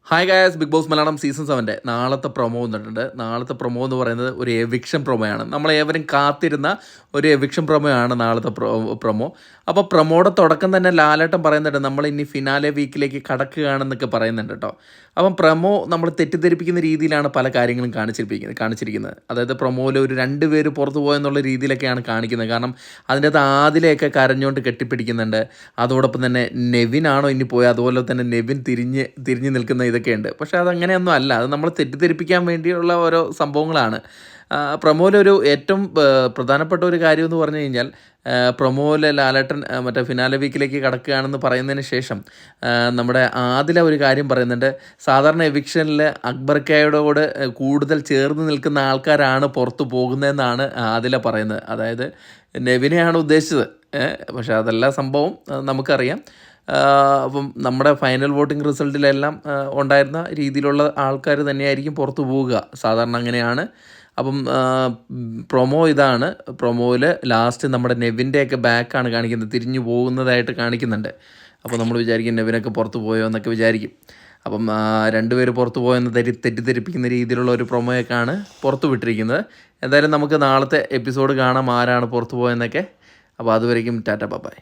Hi guys, Bigg Boss Malayalam season 7 നാളത്തെ promo വന്നിട്ടുണ്ട്. നാളത്തെ പ്രൊമോ എന്ന് പറയുന്നത് ഒരു എവിക്ഷൻ പ്രൊമോയാണ്. നമ്മളേവരും കാത്തിരുന്ന ഒരു എവിക്ഷൻ പ്രൊമോയാണ് നാളത്തെ പ്രൊമോ. അപ്പോൾ പ്രൊമോയുടെ തുടക്കം തന്നെ ലാലേട്ടൻ പറയുന്നുണ്ട്, നമ്മൾ ഇനി ഫിനാലെ വീക്കിലേക്ക് കടക്കുകയാണെന്നൊക്കെ പറയുന്നുണ്ട് കേട്ടോ. അപ്പം പ്രൊമോ നമ്മൾ തെറ്റിദ്ധരിപ്പിക്കുന്ന രീതിയിലാണ് പല കാര്യങ്ങളും കാണിച്ചിരിക്കുന്നത്. അതായത് പ്രൊമോയിൽ ഒരു 2 പേര് പുറത്തു പോയെന്നുള്ള രീതിയിലൊക്കെയാണ് കാണിക്കുന്നത്. കാരണം അതിൻ്റെ അകത്ത് ആദിലയൊക്കെ കരഞ്ഞുകൊണ്ട് കെട്ടിപ്പിടിക്കുന്നുണ്ട്. അതോടൊപ്പം തന്നെ നെവിനാണോ ഇനി പോയത്, അതുപോലെ തന്നെ നെവിൻ തിരിഞ്ഞ് നിൽക്കുന്ന ഇതൊക്കെയുണ്ട്. പക്ഷേ അതങ്ങനെയൊന്നും അല്ല. അത് നമ്മൾ തെറ്റിദ്ധരിപ്പിക്കാൻ വേണ്ടിയുള്ള ഓരോ സംഭവങ്ങളാണ്. പ്രൊമോയിലൊരു ഏറ്റവും പ്രധാനപ്പെട്ട ഒരു കാര്യം എന്ന് പറഞ്ഞു കഴിഞ്ഞാൽ, പ്രൊമോയിലെ ലാലേട്ടൻ മറ്റേ ഫിനാലെ വീക്കിലേക്ക് കടക്കുകയാണെന്ന് പറയുന്നതിന് ശേഷം നമ്മുടെ ആദില ഒരു കാര്യം പറയുന്നുണ്ട്. സാധാരണ എവിക്ഷനിൽ അക്ബർക്കയോട് കൂടുതൽ ചേർന്ന് നിൽക്കുന്ന ആൾക്കാരാണ് പുറത്തു പോകുന്നതെന്നാണ് ആദില പറയുന്നത്. അതായത് നെവിനെയാണ് ഉദ്ദേശിച്ചത്. പക്ഷേ അതല്ല സംഭവം, നമുക്കറിയാം. അപ്പം നമ്മുടെ ഫൈനൽ വോട്ടിംഗ് റിസൾട്ടിലെല്ലാം ഉണ്ടായിരുന്ന രീതിയിലുള്ള ആൾക്കാർ തന്നെയായിരിക്കും പുറത്തു പോവുക. സാധാരണ അങ്ങനെയാണ്. അപ്പം പ്രൊമോ ഇതാണ്. പ്രൊമോയിൽ ലാസ്റ്റ് നമ്മുടെ നെവിൻ്റെയൊക്കെ ബാക്കാണ് കാണിക്കുന്നത്, തിരിഞ്ഞു പോകുന്നതായിട്ട് കാണിക്കുന്നുണ്ട്. അപ്പോൾ നമ്മൾ വിചാരിക്കും നെവിനൊക്കെ പുറത്ത് പോയോ എന്നൊക്കെ വിചാരിക്കും. അപ്പം 2 പേര് പുറത്ത് പോയെന്ന് തെറ്റിദ്ധരിപ്പിക്കുന്ന രീതിയിലുള്ള ഒരു പ്രൊമോയൊക്കെയാണ് പുറത്തു വിട്ടിരിക്കുന്നത്. എന്തായാലും നമുക്ക് നാളത്തെ എപ്പിസോഡ് കാണാം, ആരാണ് പുറത്ത് പോയെന്നൊക്കെ. അപ്പോൾ അതുവരേക്കും ടാറ്റ ബൈ.